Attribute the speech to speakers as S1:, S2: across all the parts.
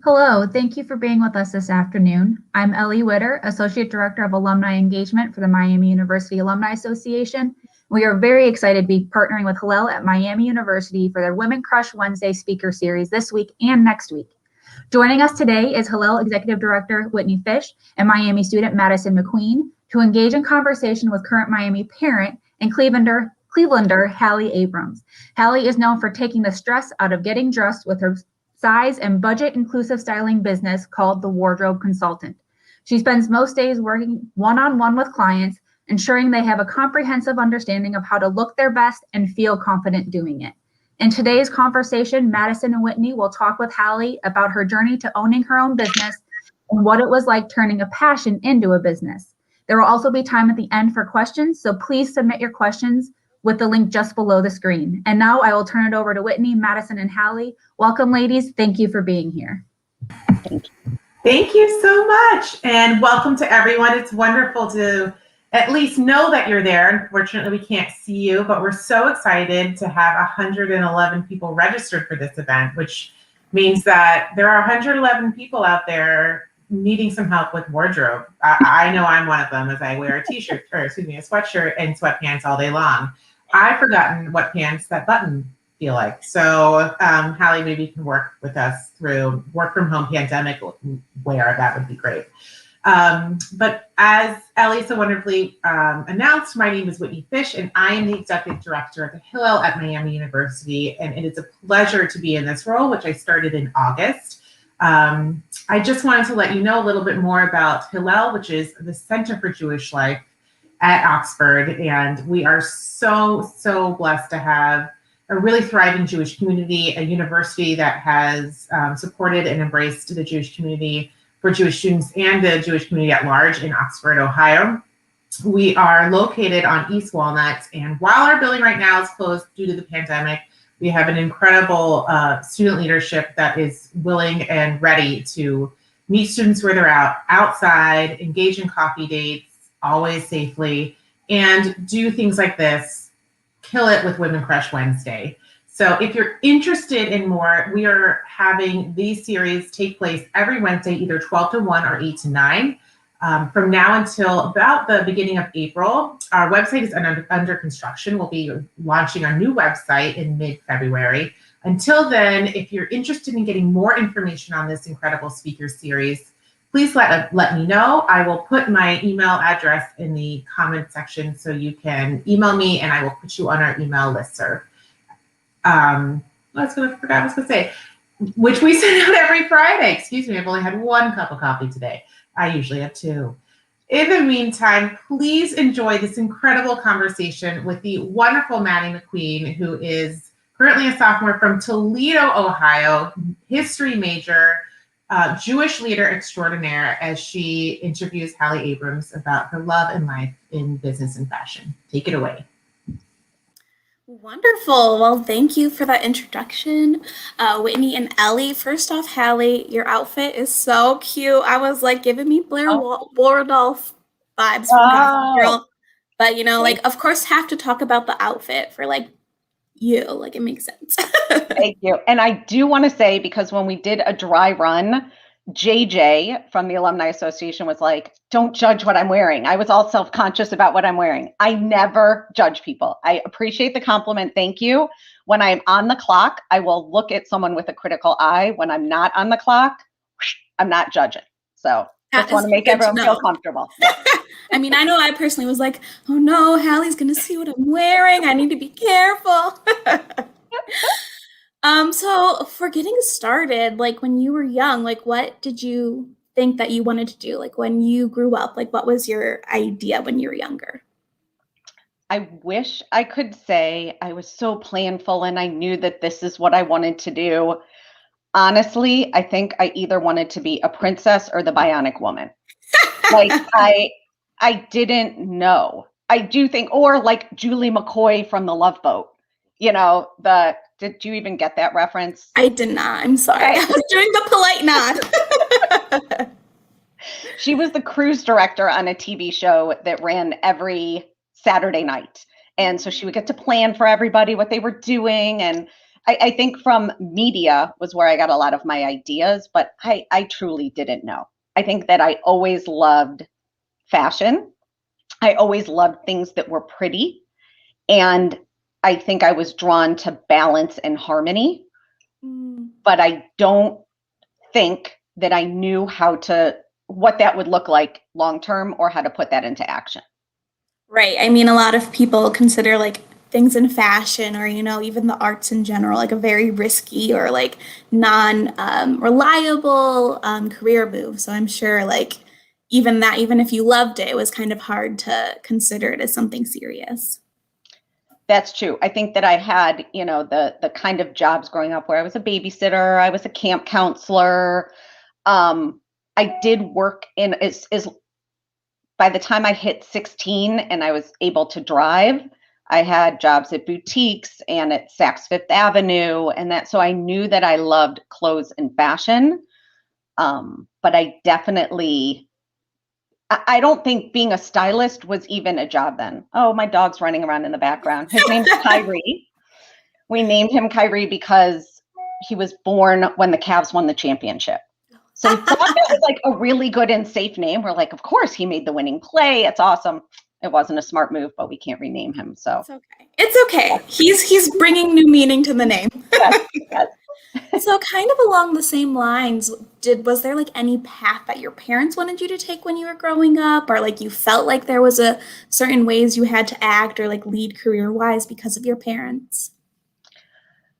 S1: Hello, thank you for being with us this afternoon. I'm Ellie Witter, Associate Director of Alumni Engagement for the Miami University Alumni Association. We are very excited to be partnering with Hillel at Miami University for their Women Crush Wednesday speaker series this week and next week. Joining us today is Hillel Executive Director Whitney Fisch and Miami student Madison McQueen to engage in conversation with current Miami parent and Clevelander Hallie Abrams. Hallie is known for taking the stress out of getting dressed with her size and budget inclusive styling business called The Wardrobe Consultant. She spends most days working one-on-one with clients, ensuring they have a comprehensive understanding of how to look their best and feel confident doing it. In today's conversation, Madison and Whitney will talk with Hallie about her journey to owning her own business and what it was like turning a passion into a business. There will also be time at the end for questions, so please submit your questions with the link just below the screen. And now I will turn it over to Whitney, Madison, and Hallie. Welcome, ladies. Thank you for being here.
S2: Thank you. Thank you so much. And welcome to everyone. It's wonderful to at least know that you're there. Unfortunately, we can't see you, but we're so excited to have 111 people registered for this event, which means that there are 111 people out there needing some help with wardrobe. I know I'm one of them, as I wear a t-shirt, or excuse me, a sweatshirt and sweatpants all day long. I've forgotten what pants that button feel like. So Hallie, maybe you can work with us through work from home pandemic wear. That would be great. But as Ellie so wonderfully announced, my name is Whitney Fisch, and I am the Executive Director of the Hillel at Miami University. And it is a pleasure to be in this role, which I started in August. I just wanted to let you know a little bit more about Hillel, which is the Center for Jewish Life at Oxford. And we are so blessed to have a really thriving Jewish community, a university that has supported and embraced the Jewish community for Jewish students and the Jewish community at large in Oxford, Ohio. We are located on East Walnut, and while our building right now is closed due to the pandemic, we have an incredible student leadership that is willing and ready to meet students where they're outside, engage in coffee dates, always safely, and do things like this, kill it with Women Crush Wednesday. So if you're interested in more, we are having these series take place every Wednesday, either 12 to 1 or 8 to 9. From now until about the beginning of April. Our website is under construction. We'll be launching our new website in mid-February. Until then, if you're interested in getting more information on this incredible speaker series, please let me know. I will put my email address in the comment section so you can email me, and I will put you on our email listserv. I forgot what I was going to say, which we send out every Friday. Excuse me, I've only had one cup of coffee today. I usually have two. In the meantime, please enjoy this incredible conversation with the wonderful Maddie McQueen, who is currently a sophomore from Toledo, Ohio, history major, Jewish leader extraordinaire, as she interviews Hallie Abrams about her love and life in business and fashion. Take it away.
S3: Wonderful. Well, thank you for that introduction, Whitney and Ellie. First off, Hallie, your outfit is so cute. I was like giving me Blair Waldorf vibes from Gossip Girl. But, you know, like, of course, have to talk about the outfit for like you. Like, it makes sense.
S4: Thank you. And I do want to say, because when we did a dry run, JJ from the Alumni Association was like, don't judge what I'm wearing. I was all self-conscious about what I'm wearing. I never judge people. I appreciate the compliment. Thank you. When I'm on the clock, I will look at someone with a critical eye. When I'm not on the clock, I'm not judging. So just want to make everyone feel comfortable.
S3: I mean, I know I personally was like, oh no, Hallie's going to see what I'm wearing. I need to be careful. So for getting started, like when you were young, like what did you think that you wanted to do? Like when you grew up, like what was your idea when you were younger?
S4: I wish I could say I was so planful and I knew that this is what I wanted to do. Honestly, I think I either wanted to be a princess or the Bionic Woman. Like I didn't know. I do think, or like Julie McCoy from The Love Boat. You know, did you even get that reference?
S3: I did not. I'm sorry. I was doing the polite nod.
S4: She was the cruise director on a TV show that ran every Saturday night. And so she would get to plan for everybody what they were doing. And I think from media was where I got a lot of my ideas, but I truly didn't know. I think that I always loved fashion. I always loved things that were pretty. And I think I was drawn to balance and harmony, but I don't think that I knew what that would look like long term or how to put that into action.
S3: Right. I mean, a lot of people consider like things in fashion or, you know, even the arts in general, like a very risky or like non-reliable career move. So I'm sure like even if you loved it, it was kind of hard to consider it as something serious.
S4: That's true. I think that I had, you know, the kind of jobs growing up where I was a babysitter, I was a camp counselor. I did work in by the time I hit 16 and I was able to drive, I had jobs at boutiques and at Saks Fifth Avenue and that. So I knew that I loved clothes and fashion. But I don't think being a stylist was even a job then. Oh, my dog's running around in the background. His name's Kyrie. We named him Kyrie because he was born when the Cavs won the championship. So we thought that was like a really good and safe name. We're like, of course, he made the winning play. It's awesome. It wasn't a smart move, but we can't rename him. So
S3: it's okay. It's okay. He's bringing new meaning to the name.
S4: Yes, yes.
S3: So kind of along the same lines, was there like any path that your parents wanted you to take when you were growing up, or like you felt like there was a certain ways you had to act or like lead career-wise because of your parents?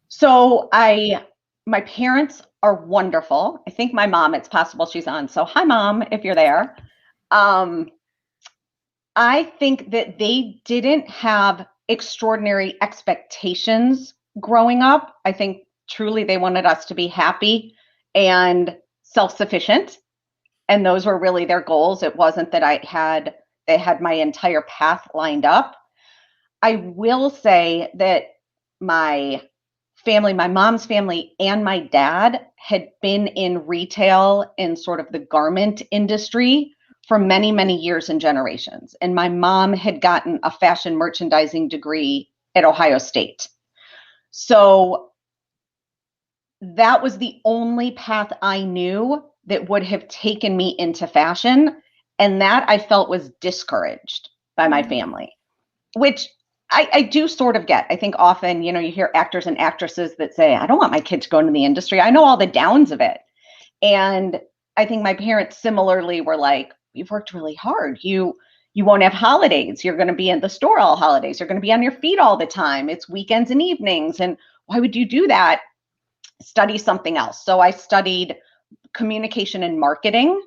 S4: So my parents are wonderful. I think my mom, it's possible she's on. So hi, Mom, if you're there. I think that they didn't have extraordinary expectations growing up. I think truly they wanted us to be happy and self-sufficient. And those were really their goals. It wasn't that they had my entire path lined up. I will say that my mom's family and my dad had been in retail in sort of the garment industry for many, many years and generations. And my mom had gotten a fashion merchandising degree at Ohio State. So that was the only path I knew that would have taken me into fashion. And that I felt was discouraged by my family, which I do sort of get. I think often, you know, you hear actors and actresses that say, I don't want my kids going to the industry. I know all the downs of it. And I think my parents similarly were like, you've worked really hard. You won't have holidays. You're going to be in the store all holidays. You're going to be on your feet all the time. It's weekends and evenings. And why would you do that? Study something else. So I studied communication and marketing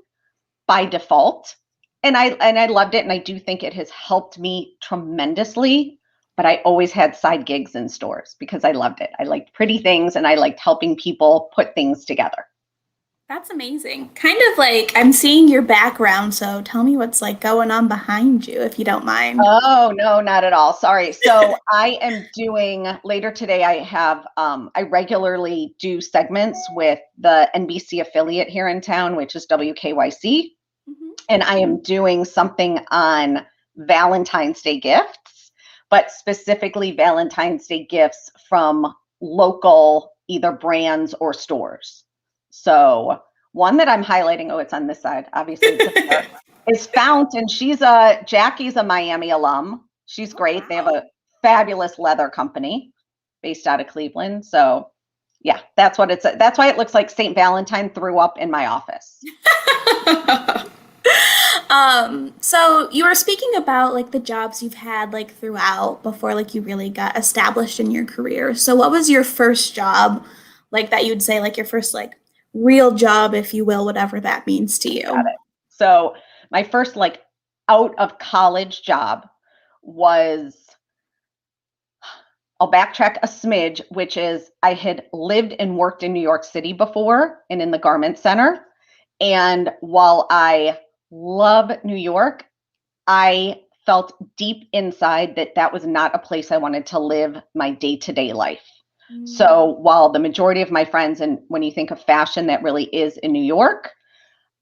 S4: by default. And I loved it. And I do think it has helped me tremendously. But I always had side gigs in stores because I loved it. I liked pretty things and I liked helping people put things together.
S3: That's amazing. Kind of like I'm seeing your background, so tell me what's like going on behind you, if you don't mind.
S4: Oh, no, not at all. Sorry. So I am doing later today. I regularly do segments with the NBC affiliate here in town, which is WKYC. And I am doing something on Valentine's Day gifts, but specifically Valentine's Day gifts from local either brands or stores. So one that I'm highlighting, it's on this side, obviously, is Fount, and Jackie's a Miami alum. She's great. Wow. They have a fabulous leather company based out of Cleveland. So yeah, that's why it looks like St. Valentine threw up in my office.
S3: So you were speaking about like the jobs you've had like throughout before like you really got established in your career. So what was your first job like that you'd say like your first like real job, if you will, whatever that means to you?
S4: Got it. So my first like out of college job was, I'll backtrack a smidge, which is I had lived and worked in New York City before and in the garment center. And while I love New York, I felt deep inside that was not a place I wanted to live my day-to-day life. So while the majority of my friends, and when you think of fashion, that really is in New York,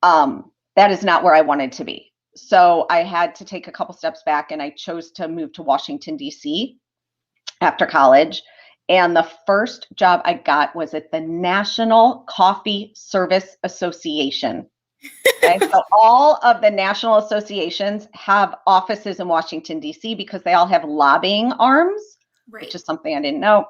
S4: that is not where I wanted to be. So I had to take a couple steps back and I chose to move to Washington, D.C. after college. And the first job I got was at the National Coffee Service Association. Okay, so all of the national associations have offices in Washington, D.C. because they all have lobbying arms, which is something I didn't know.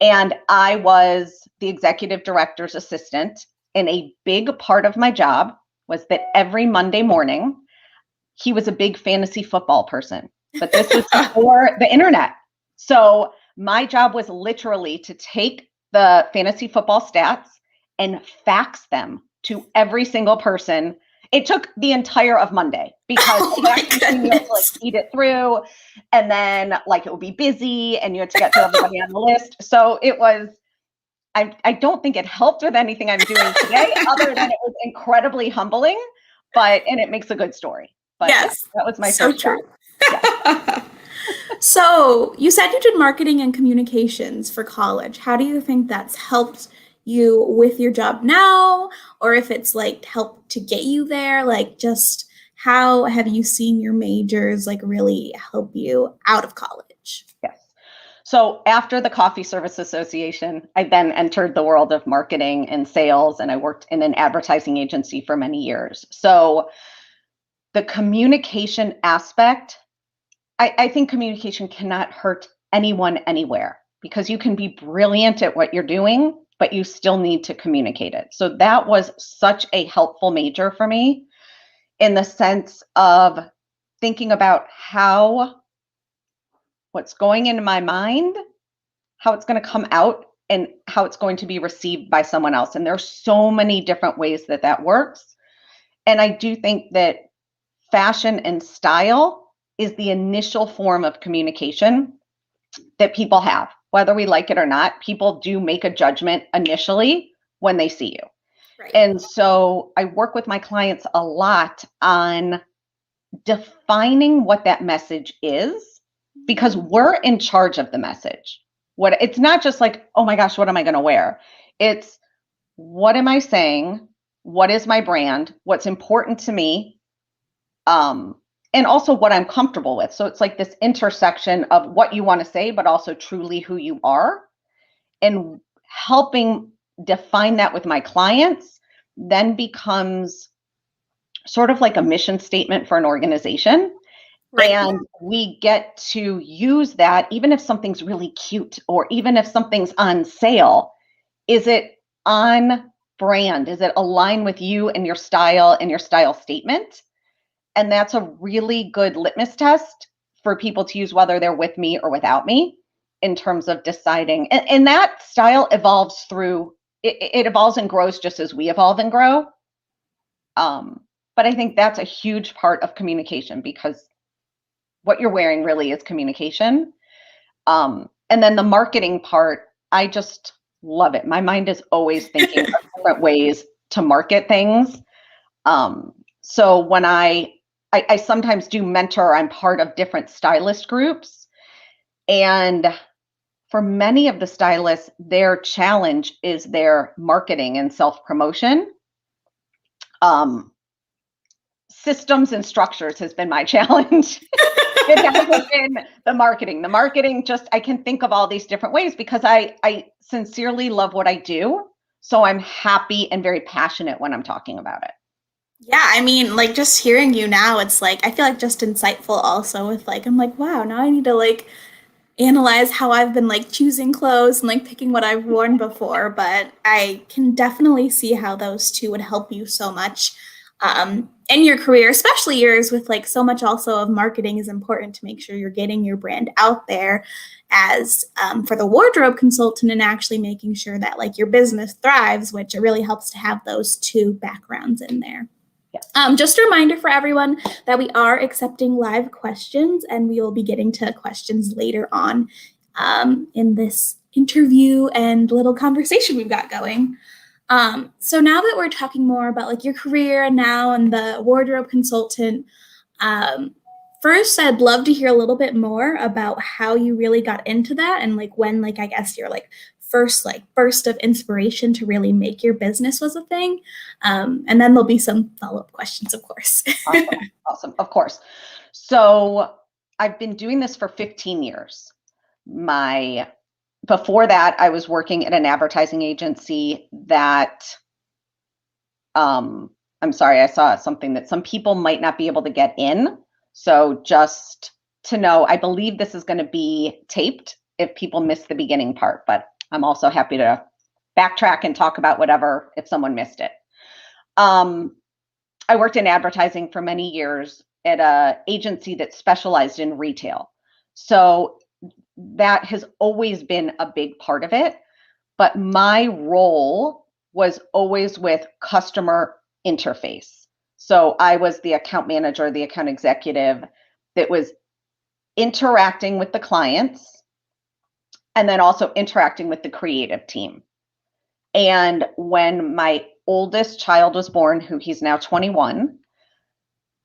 S4: And I was the executive director's assistant. And a big part of my job was that every Monday morning, he was a big fantasy football person, but this was before the internet. So my job was literally to take the fantasy football stats and fax them to every single person. It took the entire of Monday because you had to like feed it through, and then like it would be busy and you had to get to everybody on the list. So it was, I don't think it helped with anything I'm doing today other than it was incredibly humbling, and it makes a good story. But
S3: yes,
S4: yeah, that was my
S3: so
S4: first job.
S3: Yeah. So you said you did marketing and communications for college. How do you think that's helped you with your job now, or if it's like helped to get you there? Like, just how have you seen your majors like really help you out of college?
S4: Yes. So after the Coffee Service Association, I then entered the world of marketing and sales, and I worked in an advertising agency for many years. So the communication aspect, I think communication cannot hurt anyone anywhere, because you can be brilliant at what you're doing, but you still need to communicate it. So that was such a helpful major for me in the sense of thinking about what's going into my mind, how it's going to come out, and how it's going to be received by someone else. And there's so many different ways that works. And I do think that fashion and style is the initial form of communication that people have. Whether we like it or not, people do make a judgment initially when they see you.
S3: Right.
S4: And so I work with my clients a lot on defining what that message is, because we're in charge of the message. It's not just like, oh my gosh, what am I going to wear? It's, what am I saying? What is my brand? What's important to me? And also what I'm comfortable with. So it's like this intersection of what you want to say, but also truly who you are. And helping define that with my clients then becomes sort of like a mission statement for an organization. Right. And we get to use that even if something's really cute, or even if something's on sale. Is it on brand? Is it aligned with you and your style statement? And that's a really good litmus test for people to use, whether they're with me or without me, in terms of deciding. And that style evolves it evolves and grows just as we evolve and grow. But I think that's a huge part of communication, because what you're wearing really is communication. And then the marketing part, I just love it. My mind is always thinking of different ways to market things. So when I sometimes do mentor, I'm part of different stylist groups. And for many of the stylists, their challenge is their marketing and self-promotion. Systems and structures has been my challenge. It hasn't been the marketing. The marketing, just, I can think of all these different ways because I sincerely love what I do. So I'm happy and very passionate when I'm talking about it.
S3: Yeah, I mean, like, just hearing you now, it's like, I feel like just insightful also with like, I'm like, wow, now I need to like analyze how I've been like choosing clothes and like picking what I've worn before. But I can definitely see how those two would help you so much in your career, especially yours, with like so much also of marketing is important to make sure you're getting your brand out there as for the wardrobe consultant, and actually making sure that like your business thrives, which it really helps to have those two backgrounds in there.
S4: Yes.
S3: Just a reminder for everyone that we are accepting live questions, and we will be getting to questions later on in this interview and little conversation we've got going. So now that we're talking more about like your career now and the wardrobe consultant, first I'd love to hear a little bit more about how you really got into that, and like when, like, I guess your like first like burst of inspiration to really make your business was a thing. And then there'll be some follow-up questions, of course.
S4: Awesome. Of course. So I've been doing this for 15 years. My before that, I was working at an advertising agency that, I'm sorry, I saw something that some people might not be able to get in. So just to know, I believe this is going to be taped if people miss the beginning part, but I'm also happy to backtrack and talk about whatever if someone missed it. I worked in advertising for many years at an agency that specialized in retail. So that has always been a big part of it. But my role was always with customer interface. So I was the account manager, the account executive that was interacting with the clients and then also interacting with the creative team. And when my oldest child was born, who he's now 21,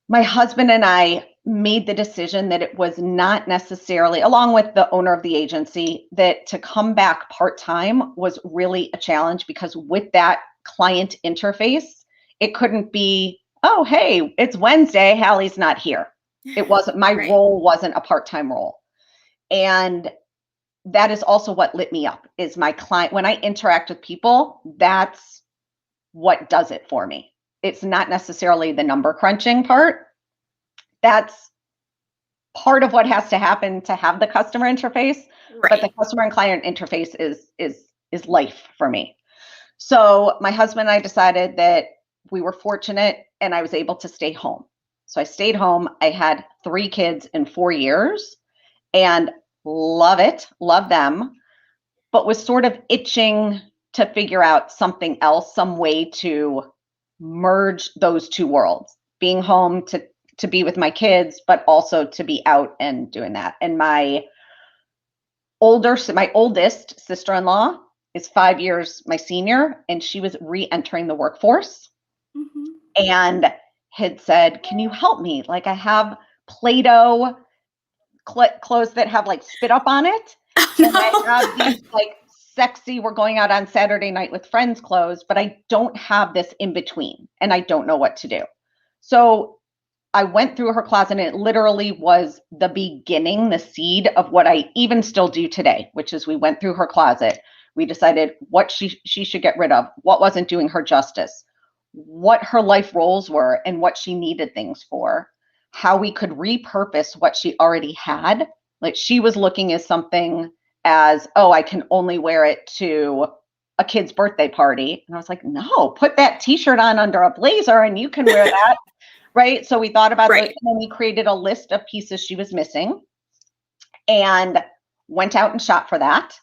S4: my husband and I made the decision that it was not necessarily, along with the owner of the agency, that to come back part-time was really a challenge, because with that client interface, it couldn't be, oh, hey, it's Wednesday, Hallie's not here. It wasn't, my
S3: Right.
S4: role wasn't a part-time role. And that is also what lit me up, is my client. When I interact with people, that's what does it for me. It's not necessarily the number crunching part. That's part of what has to happen to have the customer interface,
S3: Right.
S4: but the customer and client interface is life for me. So my husband and I decided that we were fortunate and I was able to stay home. So I stayed home. I had 3 kids in 4 years and love it, love them, but was sort of itching to figure out something else, some way to merge those two worlds, being home to be with my kids, but also to be out and doing that. And my oldest sister-in-law is 5 years my senior, and she was re-entering the workforce and had said, can you help me? Like, I have Play-Doh clothes that have like spit up on it. And I have these like sexy, we're going out on Saturday night with friends clothes, but I don't have this in between and I don't know what to do. So I went through her closet and it literally was the beginning, the seed of what I even still do today, which is we went through her closet. We decided what she should get rid of, what wasn't doing her justice, what her life roles were and what she needed things for, how we could repurpose what she already had. Like, she was looking at something as, oh, I can only wear it to a kid's birthday party. And I was like, no, put that t-shirt on under a blazer and you can wear that. Right. So we thought about it, and then we created a list of pieces she was missing and went out and shot for that.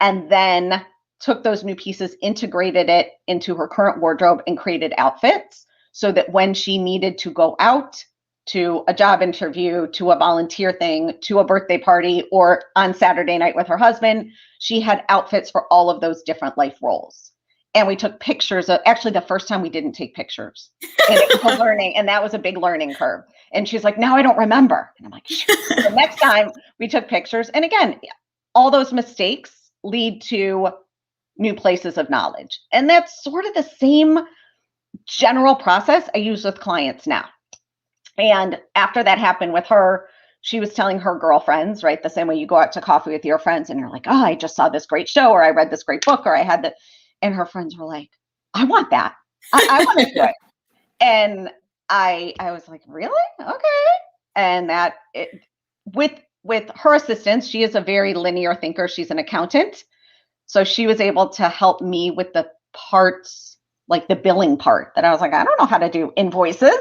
S4: And then took those new pieces, integrated it into her current wardrobe and created outfits so that when she needed to go out to a job interview, to a volunteer thing, to a birthday party, or on Saturday night with her husband, she had outfits for all of those different life roles. And we took pictures of, actually the first time we didn't take pictures, and it was learning, and that was a big learning curve. And she's like, now I don't remember. And I'm like, shoot. The next time we took pictures. And again, all those mistakes lead to new places of knowledge. And that's sort of the same general process I use with clients now. And after that happened with her, she was telling her girlfriends, right? The same way you go out to coffee with your friends and you're like, oh, I just saw this great show, or I read this great book, or I had that. And her friends were like, I want that. I want to do it. And I was like, really? Okay. And that with her assistance, she is a very linear thinker. She's an accountant. So she was able to help me with the parts, like the billing part that I was like, I don't know how to do invoices.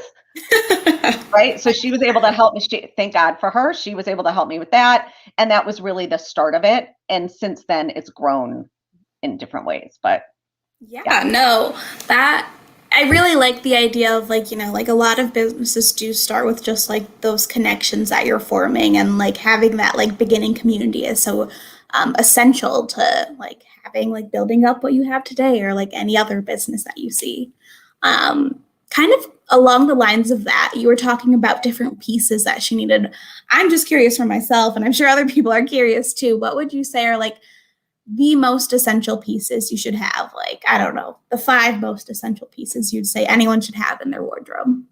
S4: Right. So she was able to help me. Thank God for her. She was able to help me with that. And that was really the start of it. And since then it's grown in different ways. But
S3: yeah, no, that I really like the idea of, like, you know, like a lot of businesses do start with just like those connections that you're forming, and like having that like beginning community is so essential to like having, like, building up what you have today, or like any other business that you see. Kind of along the lines of that, you were talking about different pieces that she needed. I'm just curious for myself, and I'm sure other people are curious too. What would you say are like the most essential pieces you should have? Like, I don't know, the 5 most essential pieces you'd say anyone should have in their wardrobe.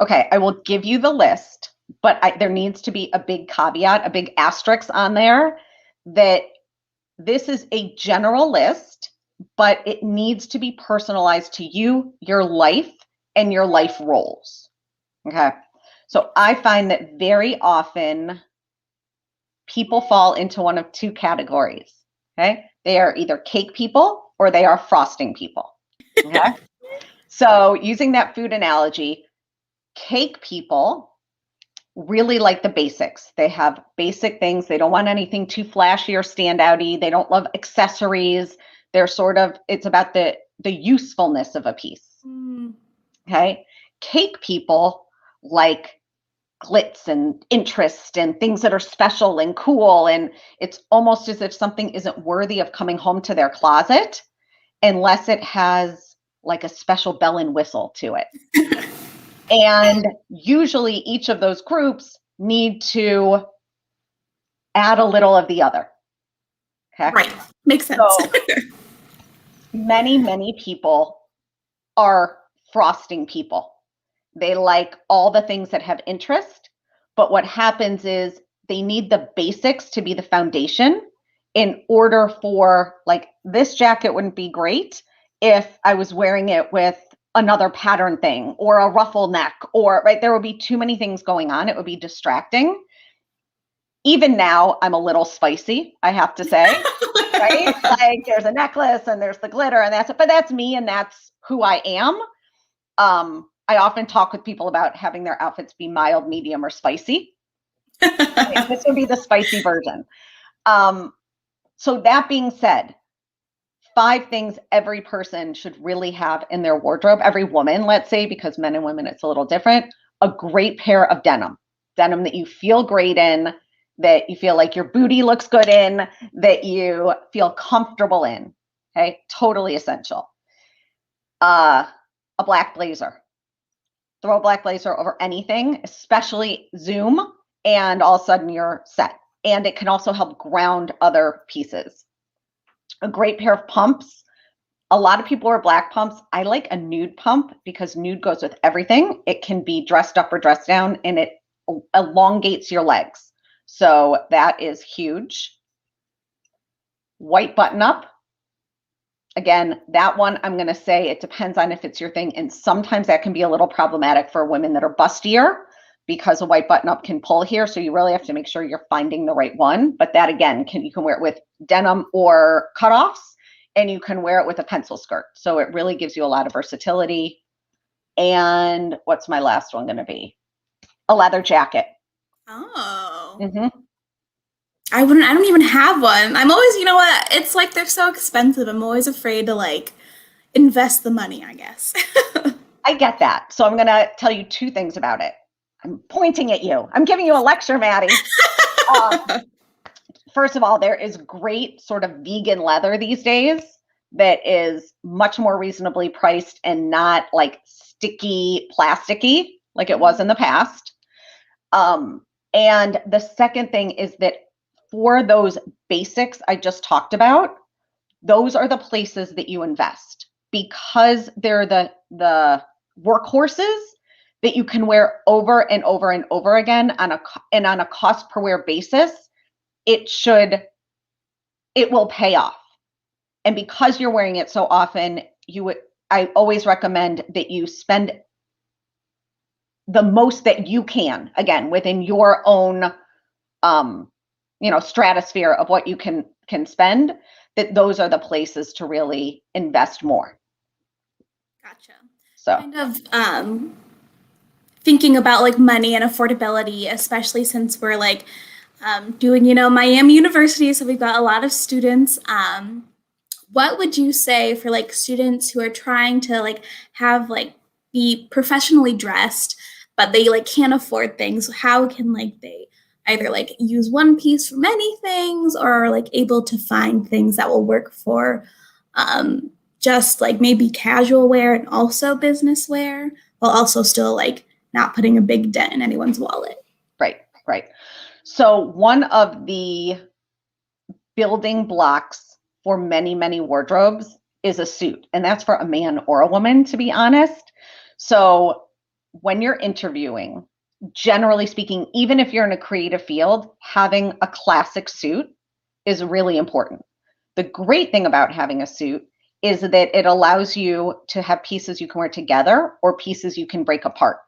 S4: Okay, I will give you the list, but there needs to be a big caveat, a big asterisk on there, that this is a general list, but it needs to be personalized to you, your life, and your life roles. Okay. So I find that very often people fall into one of two categories. Okay. They are either cake people or they are frosting people. Okay. So using that food analogy, cake people really like the basics. They have basic things. They don't want anything too flashy or standouty. They don't love accessories. They're sort of, it's about the usefulness of a piece. Okay. Cake people like glitz and interest and things that are special and cool. And it's almost as if something isn't worthy of coming home to their closet unless it has like a special bell and whistle to it. And usually each of those groups need to add a little of the other. Okay.
S3: Right. Makes sense.
S4: So many people are frosting people. They like all the things that have interest, but what happens is they need the basics to be the foundation in order for, like, this jacket wouldn't be great if I was wearing it with another pattern thing or a ruffle neck, or right, there would be too many things going on. It would be distracting. Even now, I'm a little spicy, I have to say, right? Like, there's a necklace and there's the glitter and that's it, but that's me and that's who I am. I often talk with people about having their outfits be mild, medium, or spicy. This would be the spicy version. So that being said, 5 things every person should really have in their wardrobe, every woman, let's say, because men and women, it's a little different. A great pair of denim that you feel great in, that you feel like your booty looks good in, that you feel comfortable in. Okay, totally essential. A black blazer. Throw a black blazer over anything, especially Zoom, and all of a sudden you're set. And it can also help ground other pieces. A great pair of pumps. A lot of people wear black pumps. I like a nude pump because nude goes with everything. It can be dressed up or dressed down, and it elongates your legs. So that is huge. White button up. Again, that one, I'm going to say it depends on if it's your thing. And sometimes that can be a little problematic for women that are bustier because a white button up can pull here. So you really have to make sure you're finding the right one. But that, again, you can wear it with denim or cutoffs, and you can wear it with a pencil skirt. So it really gives you a lot of versatility. And what's my last one going to be? A leather jacket.
S3: Oh.
S4: Mm-hmm.
S3: I don't even have one. I'm always, you know what? It's like they're so expensive. I'm always afraid to like invest the money, I guess.
S4: I get that. So I'm going to tell you 2 things about it. I'm pointing at you. I'm giving you a lecture, Maddie. First of all, there is great sort of vegan leather these days that is much more reasonably priced and not like sticky, plasticky like it was in the past. And the second thing is that for those basics I just talked about, those are the places that you invest because they're the workhorses that you can wear over and over and over again on a cost per wear basis. It will pay off. And because you're wearing it so often, I always recommend that you spend the most that you can, again, within your own stratosphere of what you can spend, that those are the places to really invest more.
S3: Gotcha.
S4: So
S3: kind of thinking about like money and affordability, especially since we're like doing, Miami University, so we've got a lot of students. What would you say for like students who are trying to like have like be professionally dressed, but they like can't afford things? How can like they either like use one piece for many things or like able to find things that will work for just like maybe casual wear and also business wear, while also still like not putting a big dent in anyone's wallet?
S4: Right. So one of the building blocks for many, many wardrobes is a suit, and that's for a man or a woman, to be honest. So when you're interviewing, generally speaking, even if you're in a creative field, having a classic suit is really important. The great thing about having a suit is that it allows you to have pieces you can wear together or pieces you can break apart.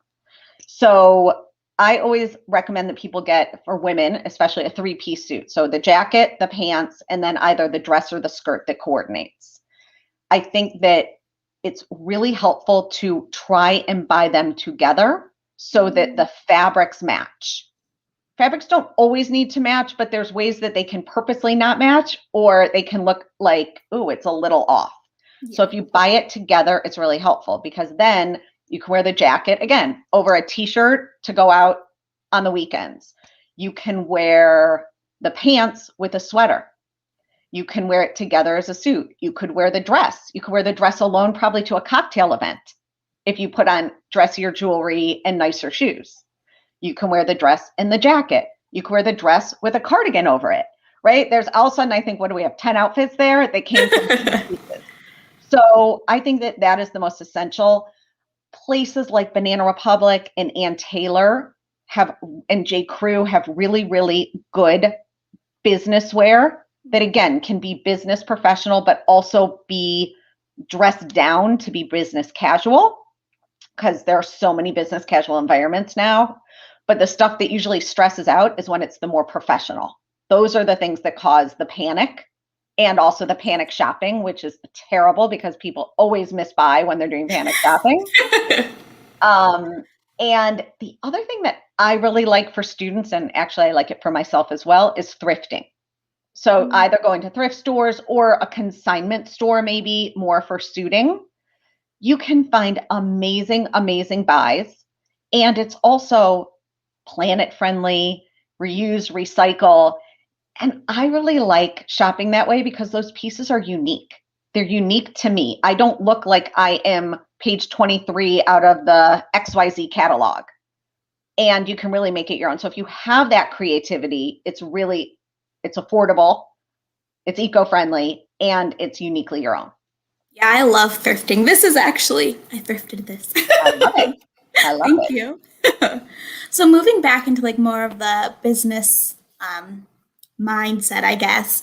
S4: So I always recommend that people get, for women, especially, a 3-piece suit. So the jacket, the pants, and then either the dress or the skirt that coordinates. I think that it's really helpful to try and buy them together so that the fabrics match. Fabrics don't always need to match, but there's ways that they can purposely not match, or they can look like, oh, it's a little off. Yeah. So if you buy it together, it's really helpful, because then you can wear the jacket, again, over a t-shirt to go out on the weekends. You can wear the pants with a sweater. You can wear it together as a suit. You could wear the dress. You could wear the dress alone, probably to a cocktail event, if you put on dressier jewelry and nicer shoes. You can wear the dress and the jacket. You can wear the dress with a cardigan over it, right? There's all of a sudden, I think, what do we have, 10 outfits there? They came from pieces. So I think that that is the most essential. Places like Banana Republic and Ann Taylor and J. Crew have really, really good business wear that, again, can be business professional, but also be dressed down to be business casual, because there are so many business casual environments now. But the stuff that usually stresses out is when it's the more professional. Those are the things that cause the panic, and also the panic shopping, which is terrible because people always misbuy when they're doing panic shopping. And the other thing that I really like for students, and actually I like it for myself as well, is thrifting. So either going to thrift stores or a consignment store, maybe more for suiting. You can find amazing, amazing buys. And it's also planet friendly, reuse, recycle. And I really like shopping that way because those pieces are unique. They're unique to me. I don't look like I am page 23 out of the XYZ catalog. And you can really make it your own. So if you have that creativity, it's affordable, it's eco-friendly, and it's uniquely your own.
S3: Yeah, I love thrifting. This is actually, I thrifted this.
S4: I love it. I love
S3: Thank you. So moving back into like more of the business mindset, I guess,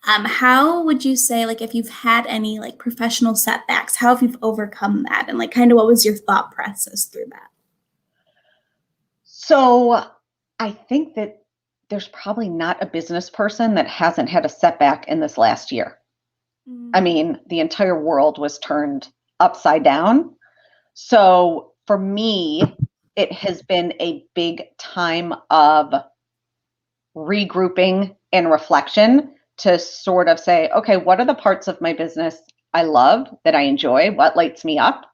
S3: how would you say, like, if you've had any like professional setbacks, how have you overcome that? And like, kind of what was your thought process through that?
S4: So I think that there's probably not a business person that hasn't had a setback in this last year. I mean, the entire world was turned upside down. So for me, it has been a big time of regrouping and reflection to sort of say, okay, what are the parts of my business I love, that I enjoy? What lights me up?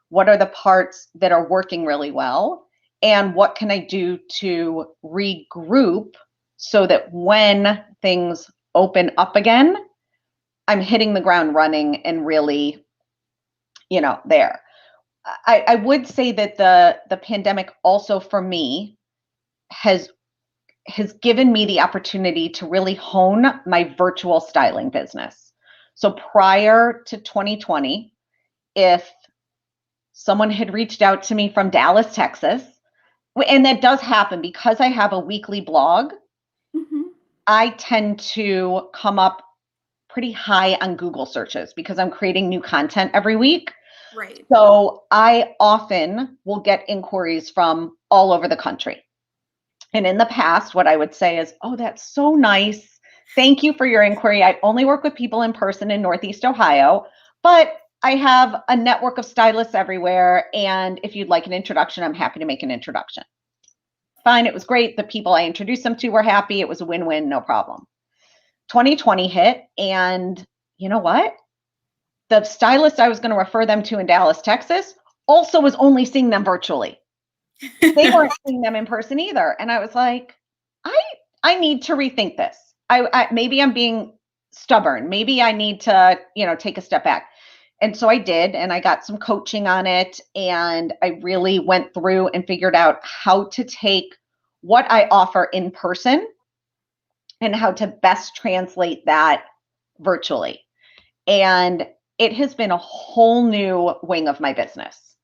S4: What are the parts that are working really well? And what can I do to regroup so that when things open up again, I'm hitting the ground running and really, there. I would say that the pandemic also for me has given me the opportunity to really hone my virtual styling business. So prior to 2020, if someone had reached out to me from Dallas, Texas, and that does happen because I have a weekly blog, I tend to come up pretty high on Google searches because I'm creating new content every week.
S3: Right.
S4: So I often will get inquiries from all over the country. And in the past, what I would say is, oh, that's so nice. Thank you for your inquiry. I only work with people in person in Northeast Ohio, but I have a network of stylists everywhere. And if you'd like an introduction, I'm happy to make an introduction. Fine. It was great. The people I introduced them to were happy. It was a win-win, no problem. 2020 hit, and you know what? The stylist I was going to refer them to in Dallas, Texas, also was only seeing them virtually. They weren't seeing them in person either. And I was like, I need to rethink this. Maybe I'm being stubborn. Maybe I need to, take a step back. And so I did, and I got some coaching on it, and I really went through and figured out how to take what I offer in person and how to best translate that virtually. And it has been a whole new wing of my business.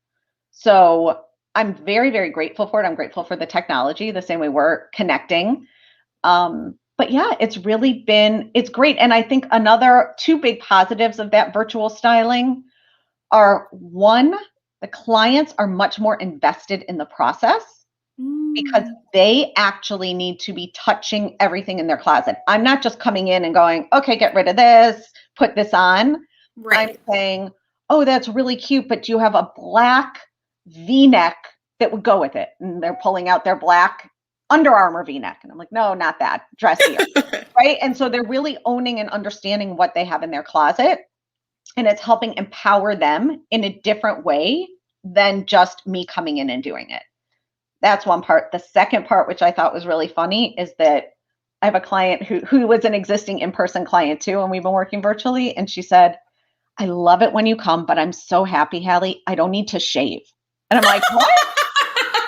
S4: So I'm very, very grateful for it. I'm grateful for the technology, the same way we're connecting. But yeah, it's great. And I think another two big positives of that virtual styling are, one, the clients are much more invested in the process because they actually need to be touching everything in their closet. I'm not just coming in and going, okay, get rid of this, put this on.
S3: Right.
S4: I'm saying, oh, that's really cute, but do you have a black V-neck that would go with it? And they're pulling out their black Under Armour V-neck. And I'm like, no, not that, dressier, right? And so they're really owning and understanding what they have in their closet. And it's helping empower them in a different way than just me coming in and doing it. That's one part. The second part, which I thought was really funny, is that I have a client who was an existing in-person client too, and we've been working virtually. And she said, I love it when you come, but I'm so happy, Hallie, I don't need to shave. And I'm like, what?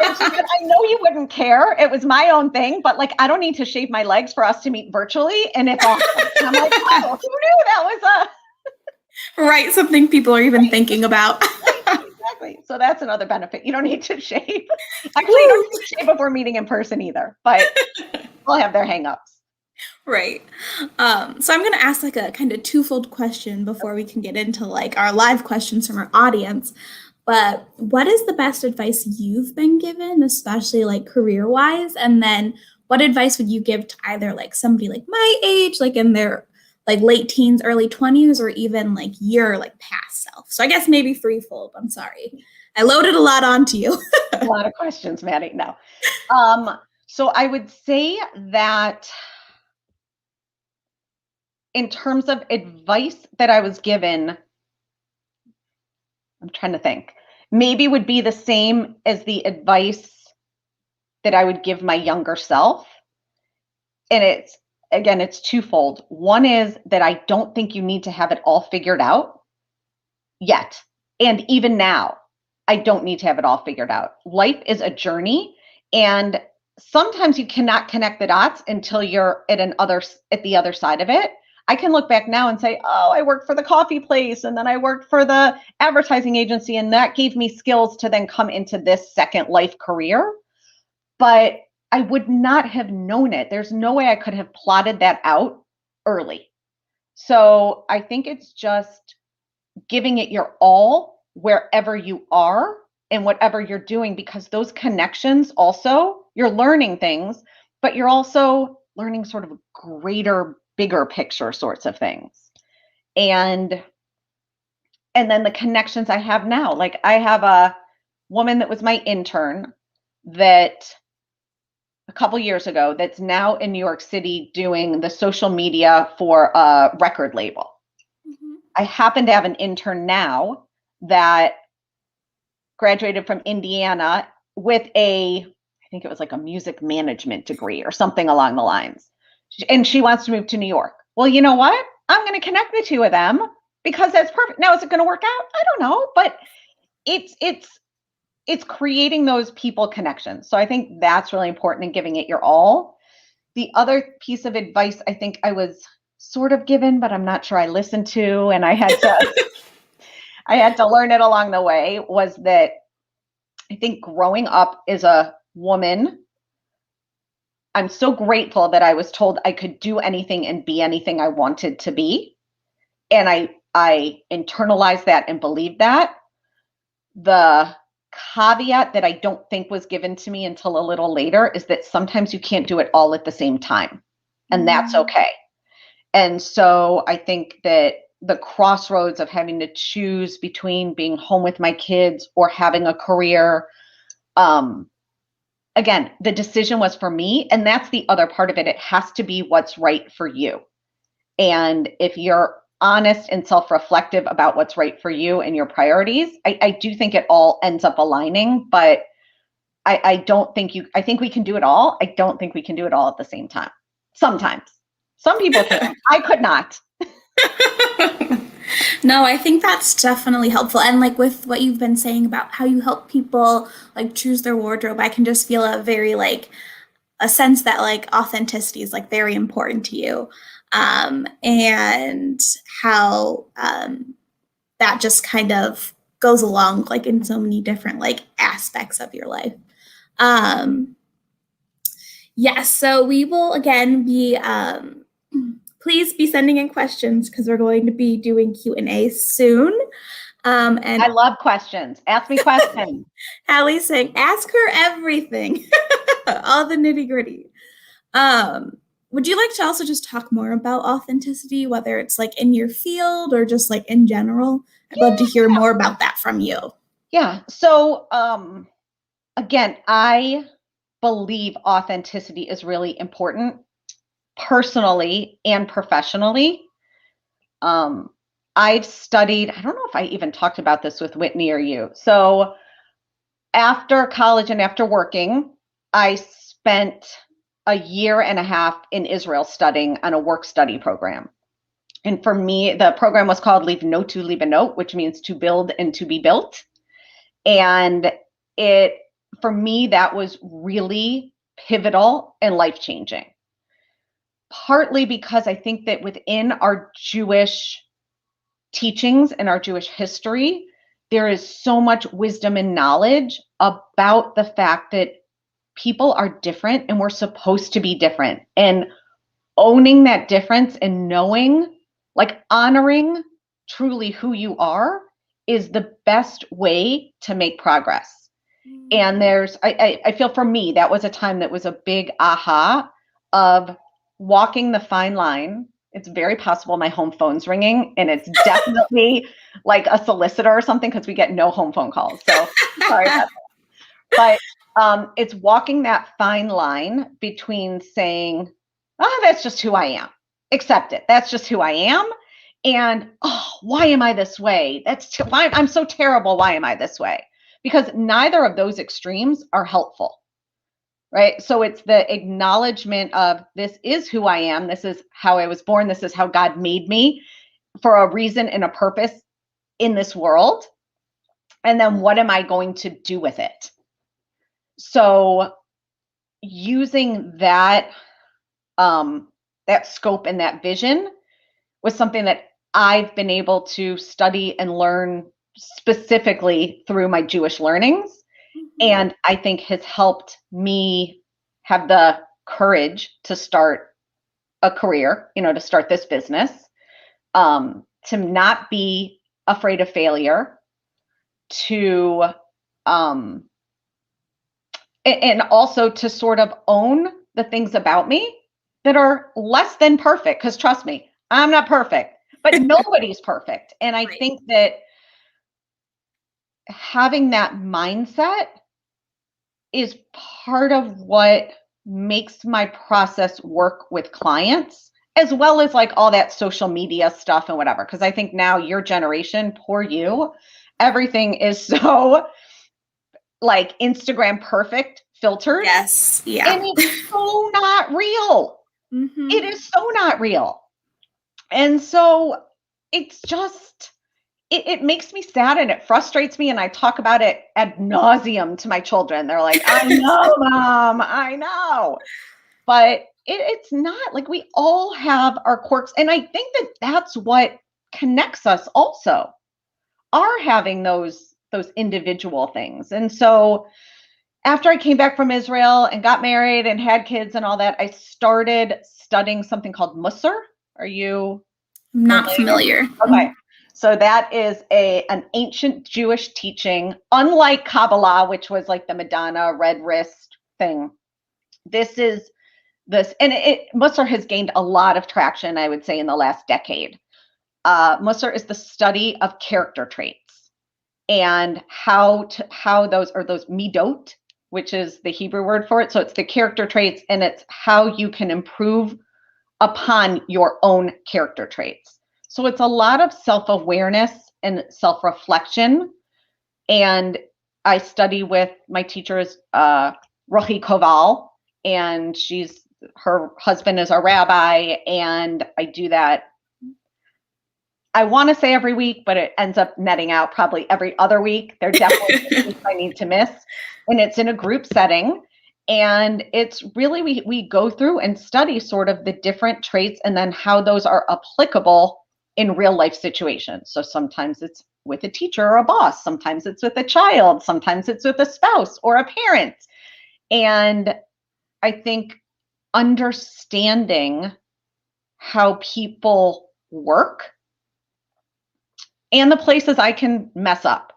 S4: And she said, I know you wouldn't care. It was my own thing, but like, I don't need to shave my legs for us to meet virtually. And it's awesome. And I'm like, oh, who knew that was
S3: Right, something people are even thinking about.
S4: Exactly. So that's another benefit. You don't need to shave. Actually, you don't need to shave if we're meeting in person either, but we'll have their hang-ups.
S3: Right. So I'm going to ask like a kind of twofold question before we can get into like our live questions from our audience. But what is the best advice you've been given, especially like career-wise? And then what advice would you give to either like somebody like my age, like in their like late teens, early 20s, or even like your like past self? So I guess maybe threefold. I'm sorry. I loaded a lot onto you.
S4: A lot of questions, Maddie. No. So I would say that in terms of advice that I was given, I'm trying to think, maybe would be the same as the advice that I would give my younger self. And it's twofold. One is that I don't think you need to have it all figured out yet. And even now, I don't need to have it all figured out. Life is a journey, and sometimes you cannot connect the dots until you're at the other side of it. I can look back now and say, oh, I worked for the coffee place, and then I worked for the advertising agency, and that gave me skills to then come into this second life career. But I would not have known it. There's no way I could have plotted that out early. So I think it's just giving it your all wherever you are and whatever you're doing, because those connections also, you're learning things, but you're also learning sort of greater, bigger picture sorts of things. And then the connections I have now, like I have a woman that was my intern that a couple years ago that's now in New York City doing the social media for a record label. Mm-hmm. I happen to have an intern now that graduated from Indiana with I think it was like a music management degree or something along the lines. And she wants to move to New York. Well, you know what? I'm going to connect the two of them because that's perfect. Now, is it going to work out? I don't know, but it's creating those people connections. So I think that's really important in giving it your all. The other piece of advice I think I was sort of given, but I'm not sure I listened to, and I had to learn it along the way, was that I think growing up as a woman, I'm so grateful that I was told I could do anything and be anything I wanted to be. And I internalized that and believed that. The caveat that I don't think was given to me until a little later is that sometimes you can't do it all at the same time, and that's okay. And so I think that the crossroads of having to choose between being home with my kids or having a career, again, the decision was for me, and that's the other part of it. It has to be what's right for you. And if you're honest and self-reflective about what's right for you and your priorities, I do think it all ends up aligning, but I think we can do it all. I don't think we can do it all at the same time. Sometimes. Some people can. I could not.
S3: No, I think that's definitely helpful. And like with what you've been saying about how you help people like choose their wardrobe, I can just feel a very like a sense that like authenticity is like very important to you. And how that just kind of goes along like in so many different like aspects of your life. Yes, so we will again be, please be sending in questions because we're going to be doing Q&A soon. And
S4: I love questions. Ask me questions.
S3: Hallie's saying, ask her everything, all the nitty gritty. Would you like to also just talk more about authenticity, whether it's like in your field or just like in general? I'd love to hear more about that from you.
S4: Yeah. So, again, I believe authenticity is really important personally and professionally. I've studied, I don't know if I even talked about this with Whitney or you. So after college and after working, I spent a year and a half in Israel studying on a work study program. And for me, the program was called Leave Note to Leave a Note, which means to build and to be built. And for me, that was really pivotal and life-changing. Partly because I think that within our Jewish teachings and our Jewish history, there is so much wisdom and knowledge about the fact that people are different and we're supposed to be different. And owning that difference and knowing, like honoring truly who you are is the best way to make progress. And I feel for me, that was a time that was a big aha of walking the fine line. It's very possible my home phone's ringing, and it's definitely like a solicitor or something because we get no home phone calls. So sorry about that. But it's walking that fine line between saying, oh, that's just who I am. Accept it. That's just who I am. And, oh, why am I this way? Why I'm so terrible. Why am I this way? Because neither of those extremes are helpful. Right. So it's the acknowledgement of this is who I am. This is how I was born. This is how God made me for a reason and a purpose in this world. And then what am I going to do with it? So using that, that scope and that vision was something that I've been able to study and learn specifically through my Jewish learnings. And I think has helped me have the courage to start a career, to start this business, to not be afraid of failure, to, and also to sort of own the things about me that are less than perfect. Because trust me, I'm not perfect, but nobody's perfect. And I think that having that mindset is part of what makes my process work with clients, as well as like all that social media stuff and whatever. Because I think now your generation, poor you, everything is so like Instagram perfect filtered.
S3: Yes. Yeah.
S4: And it's so not real.
S3: Mm-hmm.
S4: It is so not real. And so it's just, it makes me sad and it frustrates me. And I talk about it ad nauseum to my children. They're like, I know, Mom, I know. But it's not like we all have our quirks. And I think that that's what connects us also, are having those individual things. And so after I came back from Israel and got married and had kids and all that, I started studying something called Musar. Are you
S3: not familiar?
S4: Okay. So that is an ancient Jewish teaching, unlike Kabbalah, which was like the Madonna red wrist thing. This is this, and Musar has gained a lot of traction, I would say, in the last decade. Musar is the study of character traits and how those are those midot, which is the Hebrew word for it. So it's the character traits, and it's how you can improve upon your own character traits. So it's a lot of self-awareness and self-reflection. And I study with my teachers, Rochi Koval, and her husband is a rabbi, and I do that. I want to say every week, but it ends up netting out probably every other week. There definitely weeks I need to miss. And it's in a group setting. And it's really, we go through and study sort of the different traits and then how those are applicable in real life situations. So sometimes it's with a teacher or a boss. Sometimes it's with a child. Sometimes it's with a spouse or a parent. And I think understanding how people work and the places I can mess up,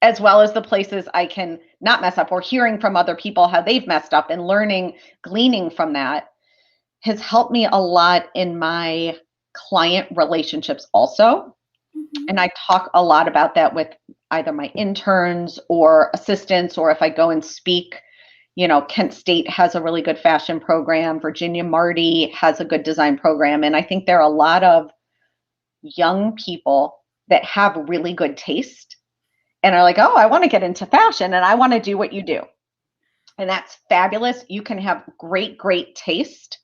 S4: as well as the places I can not mess up, or hearing from other people how they've messed up and gleaning from that has helped me a lot in my client relationships also. And I talk a lot about that with either my interns or assistants, or if I go and speak. Kent State has a really good fashion program. Virginia Marty has a good design program. And I think there are a lot of young people that have really good taste and are like, oh, I want to get into fashion and I want to do what you do. And that's fabulous. You can have great, great taste,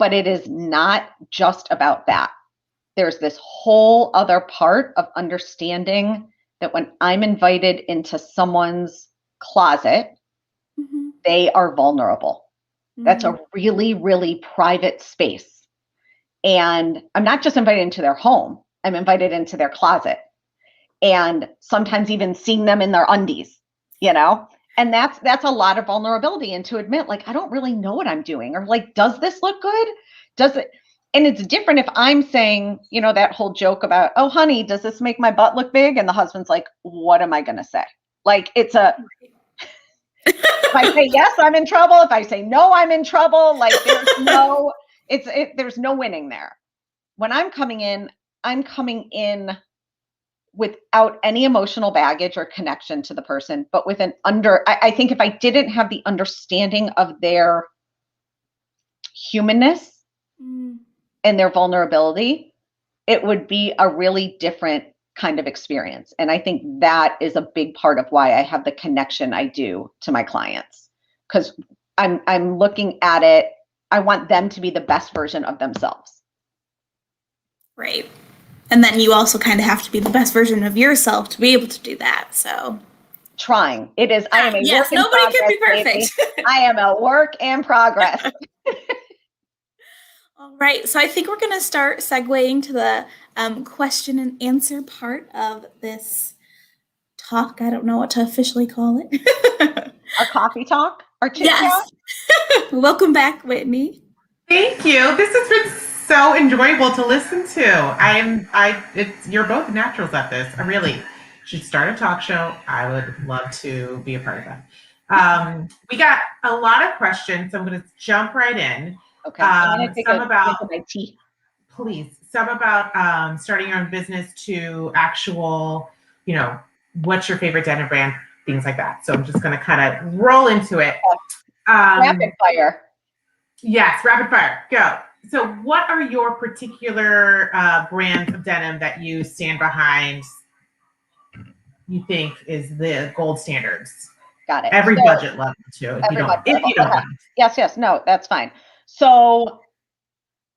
S4: but it is not just about that. There's this whole other part of understanding that when I'm invited into someone's closet, they are vulnerable. That's a really, really private space. And I'm not just invited into their home, I'm invited into their closet. And sometimes even seeing them in their undies, and that's a lot of vulnerability. And to admit, like, I don't really know what I'm doing, or like, does this look good? Does it? And it's different if I'm saying, that whole joke about, oh, honey, does this make my butt look big? And the husband's like, what am I going to say? Like, if I say yes, I'm in trouble. If I say no, I'm in trouble. Like, there's no winning there. When I'm coming in without any emotional baggage or connection to the person, but with I think if I didn't have the understanding of their humanness and their vulnerability, it would be a really different kind of experience. And I think that is a big part of why I have the connection I do to my clients, because I'm looking at it. I want them to be the best version of themselves.
S3: Right. And then you also kind of have to be the best version of yourself to be able to do that. So
S4: trying. It is, I am a work in
S3: nobody
S4: progress,
S3: can be perfect.
S4: I am a work in progress.
S3: All right. So I think we're going to start segueing to the question and answer part of this talk. I don't know what to officially call it.
S4: Our coffee talk? Our chit chat?
S3: Yes. Welcome back, Whitney.
S2: Thank you. This has been so enjoyable to listen to. You're both naturals at this. I really should start a talk show. I would love to be a part of that. We got a lot of questions, so I'm going to jump right in.
S4: Okay. I'm going to take
S2: some
S4: a
S2: about
S4: drink of my tea.
S2: Please. Some about starting your own business to actual, what's your favorite denim brand, things like that. So I'm just going to kind of roll into it.
S4: Rapid fire.
S2: Yes, rapid fire. Go. So what are your particular brands of denim that you stand behind, you think is the gold standards?
S4: Got it.
S2: Every budget level too, if you don't mind.
S4: Yes. No, that's fine. So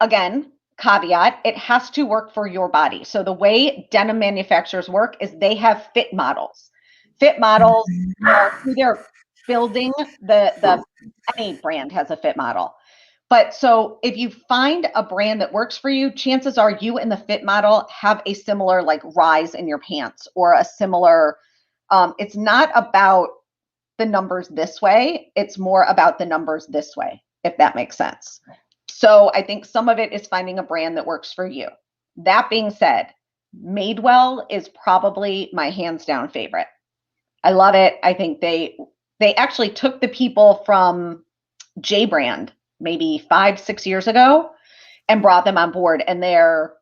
S4: again, caveat, it has to work for your body. So the way denim manufacturers work is they have fit models. Fit models are who they're building. Any brand has a fit model. But so if you find a brand that works for you, chances are you and the fit model have a similar like rise in your pants, or a similar, it's not about the numbers this way. It's more about the numbers this way, if that makes sense. So I think some of it is finding a brand that works for you. That being said, Madewell is probably my hands down favorite. I love it. I think they actually took the people from J Brand maybe 5-6 years ago and brought them on board, and their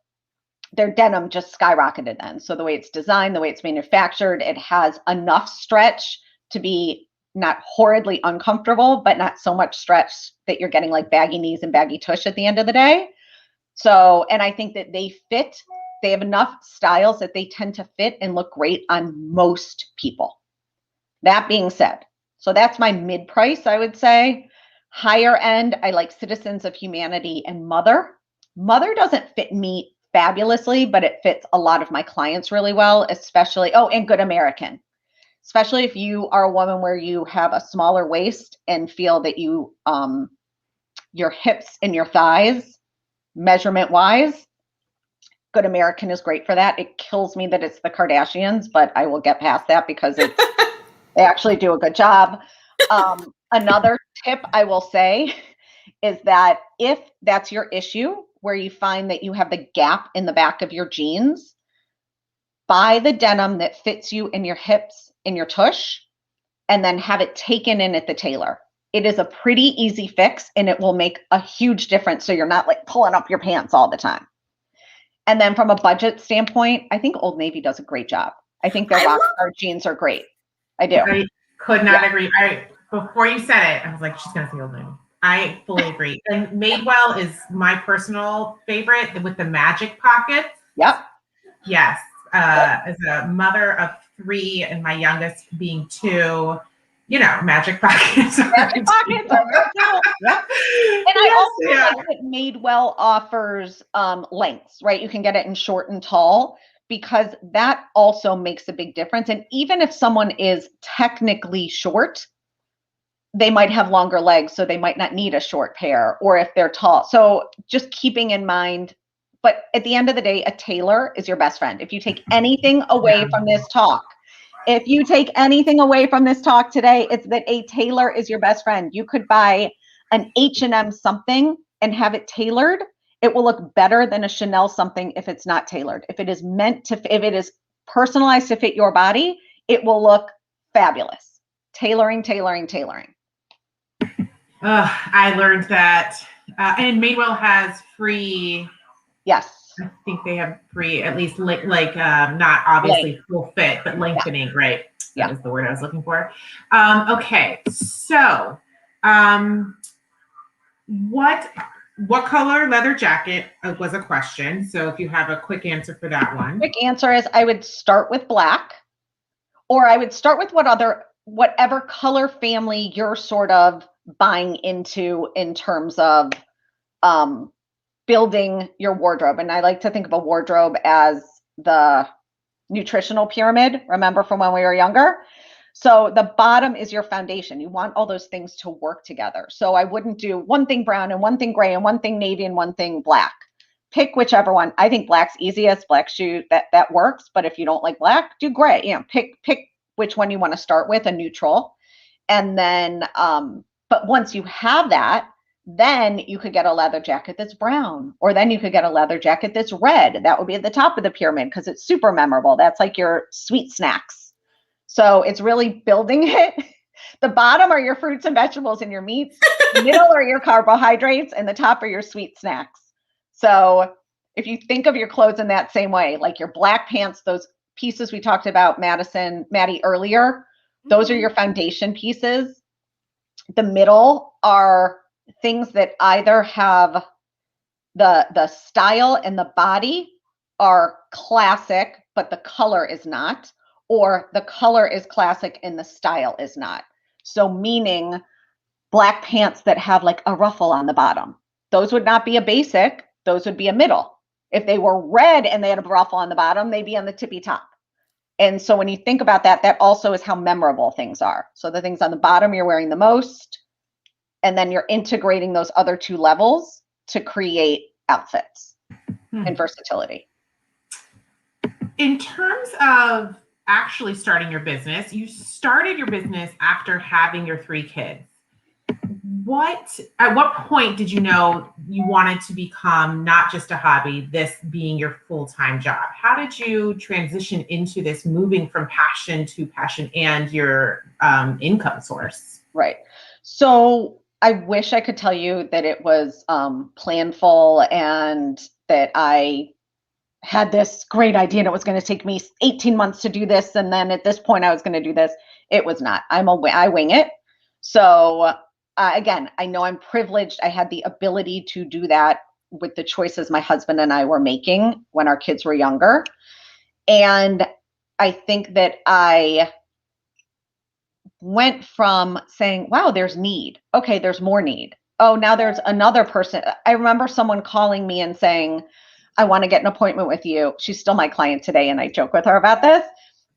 S4: denim just skyrocketed then. So the way it's designed, the way it's manufactured, it has enough stretch to be not horridly uncomfortable, but not so much stretch that you're getting like baggy knees and baggy tush at the end of the day. So, and I think that they have enough styles that they tend to fit and look great on most people. That being said, so that's my mid price, I would say. Higher end, I like Citizens of Humanity and Mother. Mother doesn't fit me fabulously, but it fits a lot of my clients really well, especially, and Good American. Especially if you are a woman where you have a smaller waist and feel that you, your hips and your thighs, measurement wise, Good American is great for that. It kills me that it's the Kardashians, but I will get past that because they actually do a good job. Another tip I will say is that if that's your issue, where you find that you have the gap in the back of your jeans, buy the denim that fits you in your hips, in your tush, and then have it taken in at the tailor. It is a pretty easy fix, and it will make a huge difference. So you're not like pulling up your pants all the time. And then from a budget standpoint, I think Old Navy does a great job. I think their Rockstar jeans are great. I do.
S2: I could not agree. Before you said it, I was like, she's going to say Old Navy. I fully agree. And Madewell is my personal favorite with the magic pockets.
S4: Yep.
S2: Yes. As a mother of 3 and my youngest being 2, magic pockets.
S4: Magic pockets are real cool. Yep. And I also think that Madewell offers lengths, right? You can get it in short and tall, because that also makes a big difference. And even if someone is technically short, they might have longer legs, so they might not need a short pair, or if they're tall. So just keeping in mind, but at the end of the day, a tailor is your best friend. If you take anything away from this talk, today, it's that a tailor is your best friend. You could buy an H&M something and have it tailored. It will look better than a Chanel something if it's not tailored. If it is if it is personalized to fit your body, it will look fabulous. Tailoring.
S2: I learned that. And Madewell has free.
S4: Yes.
S2: I think they have free, at least not obviously full fit, but lengthening, right? That is the word I was looking for. Okay. So what color leather jacket was a question. So if you have a quick answer for that one.
S4: Quick answer is I would start with black, or I would start with whatever color family you're sort of buying into in terms of building your wardrobe. And I like to think of a wardrobe as the nutritional pyramid, remember from when we were younger? So the bottom is your foundation. You want all those things to work together. So I wouldn't do one thing brown and one thing gray and one thing navy and one thing black. Pick whichever one. I think black's easiest. Black shoe, that works. But if you don't like black, do gray. Pick which one you want to start with, a neutral. And then, but once you have that, then you could get a leather jacket that's brown, or then you could get a leather jacket that's red. That would be at the top of the pyramid because it's super memorable. That's like your sweet snacks. So it's really building it. The bottom are your fruits and vegetables and your meats. The middle are your carbohydrates, and the top are your sweet snacks. So if you think of your clothes in that same way, like your black pants, those pieces we talked about, Maddie earlier, those are your foundation pieces. The middle are things that either have the style and the body are classic, but the color is not, or the color is classic and the style is not. So meaning black pants that have like a ruffle on the bottom. Those would not be a basic, those would be a middle. If they were red and they had a ruffle on the bottom, they'd be on the tippy top. And so when you think about that, that also is how memorable things are. So the things on the bottom you're wearing the most, and then you're integrating those other 2 levels to create outfits and versatility.
S2: In terms of actually starting your business, you started your business after having your 3 kids. At what point did you know you wanted to become not just a hobby, this being your full-time job? How did you transition into this, moving from passion to passion and your income source?
S4: Right. So I wish I could tell you that it was planful and that I had this great idea and it was going to take me 18 months to do this. And then at this point I was going to do this. It was not. I wing it. So again, I know I'm privileged. I had the ability to do that with the choices my husband and I were making when our kids were younger. And I think that I went from saying, wow, there's need. Okay, there's more need. Oh, now there's another person. I remember someone calling me and saying, I want to get an appointment with you. She's still my client today. And I joke with her about this.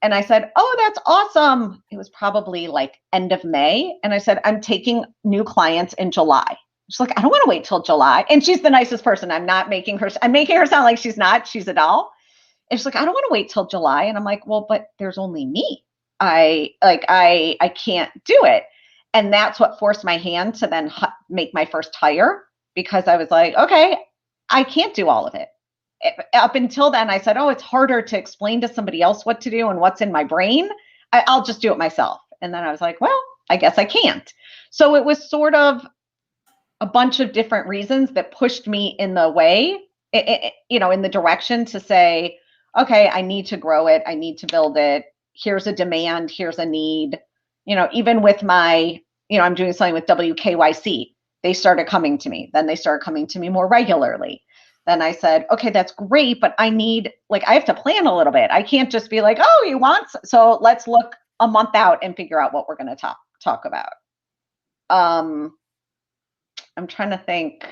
S4: And I said, oh, that's awesome. It was probably like end of May. And I said, I'm taking new clients in July. She's like, I don't want to wait till July. And she's the nicest person. I'm making her sound like she's not. She's a doll. And she's like, I don't want to wait till July. And I'm like, well, but there's only me. I can't do it. And that's what forced my hand to then make my first hire, because I was like, okay, I can't do all of it. Up until then, I said, oh, it's harder to explain to somebody else what to do and what's in my brain. I'll just do it myself. And then I was like, well, I guess I can't. So it was sort of a bunch of different reasons that pushed me in the way, in the direction to say, okay, I need to grow it. I need to build it. Here's a demand. Here's a need. Even with I'm doing something with WKYC. They started coming to me. Then they started coming to me more regularly. Then I said, okay, that's great, but I have to plan a little bit. I can't just be like, oh, you want, so let's look a month out and figure out what we're going to talk about. I'm trying to think.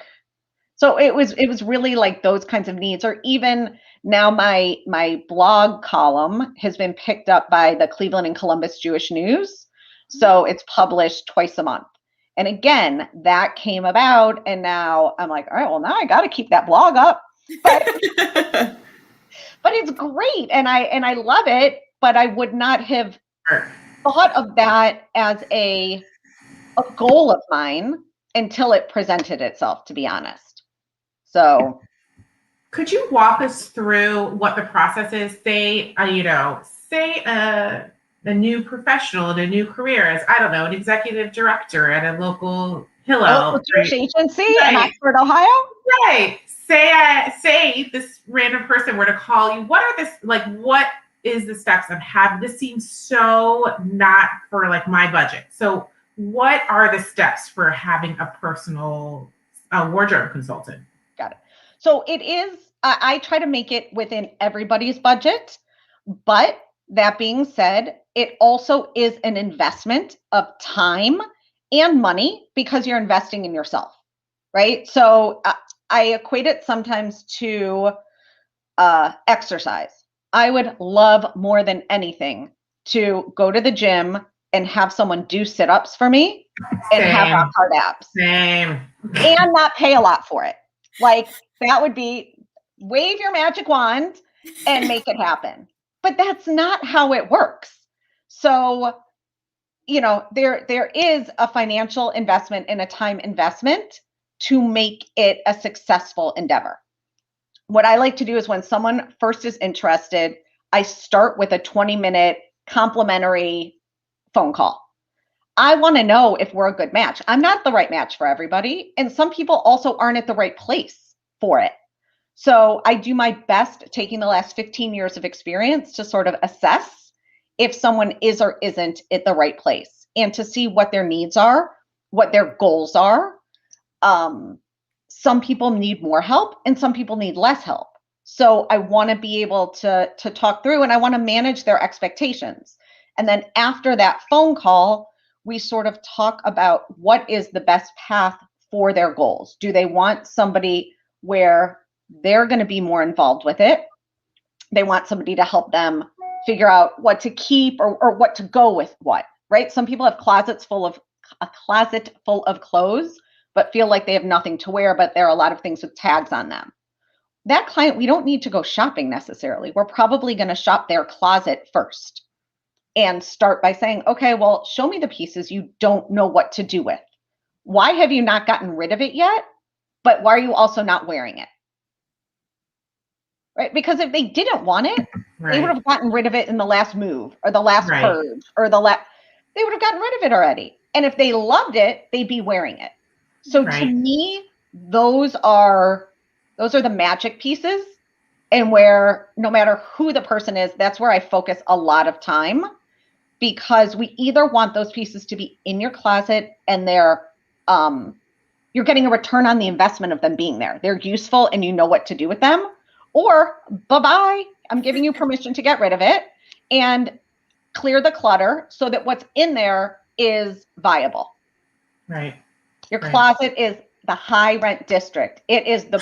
S4: So it was really like those kinds of needs, or even now my blog column has been picked up by the Cleveland and Columbus Jewish News. So it's published twice a month. And again, that came about, and now I'm like, all right, well, now I got to keep that blog up. But it's great, and I love it, but I would not have thought of that as a goal of mine until it presented itself, to be honest. So
S2: could you walk us through what the process is? Say a new professional in a new career as, I don't know, an executive director at a local Hillel
S4: agency in Oxford, Ohio.
S2: Right. Say this random person were to call you. What is the steps of having this? Seems so not for like my budget. So what are the steps for having a personal wardrobe consultant?
S4: Got it. So it is, I try to make it within everybody's budget, but that being said, it also is an investment of time and money, because you're investing in yourself, right? So I equate it sometimes to exercise. I would love more than anything to go to the gym and have someone do sit-ups for me and have rock hard abs.
S2: Same.
S4: And not pay a lot for it. Like, that would be wave your magic wand and make it happen. But that's not how it works. So, there is a financial investment and a time investment to make it a successful endeavor. What I like to do is when someone first is interested, I start with a 20-minute complimentary phone call. I want to know if we're a good match. I'm not the right match for everybody. And some people also aren't at the right place for it. So I do my best taking the last 15 years of experience to sort of assess if someone is or isn't at the right place, and to see what their needs are, what their goals are. Some people need more help and some people need less help. So I want to be able to talk through, and I want to manage their expectations. And then after that phone call, we sort of talk about what is the best path for their goals. Do they want somebody where they're going to be more involved with it? They want somebody to help them figure out what to keep or what to go with what, right? Some people have a closet full of clothes, but feel like they have nothing to wear, but there are a lot of things with tags on them. That client, we don't need to go shopping necessarily. We're probably going to shop their closet first and start by saying, okay, well, show me the pieces you don't know what to do with. Why have you not gotten rid of it yet? But why are you also not wearing it? Right? Because if they didn't want it, they would have gotten rid of it in the last move or the last purge or they would have gotten rid of it already. And if they loved it, they'd be wearing it. So to me, those are the magic pieces, and where no matter who the person is, that's where I focus a lot of time, because we either want those pieces to be in your closet and they're you're getting a return on the investment of them being there. They're useful and you know what to do with them, or bye-bye, I'm giving you permission to get rid of it and clear the clutter so that what's in there is viable.
S2: Right.
S4: Your closet is the high rent district. It is the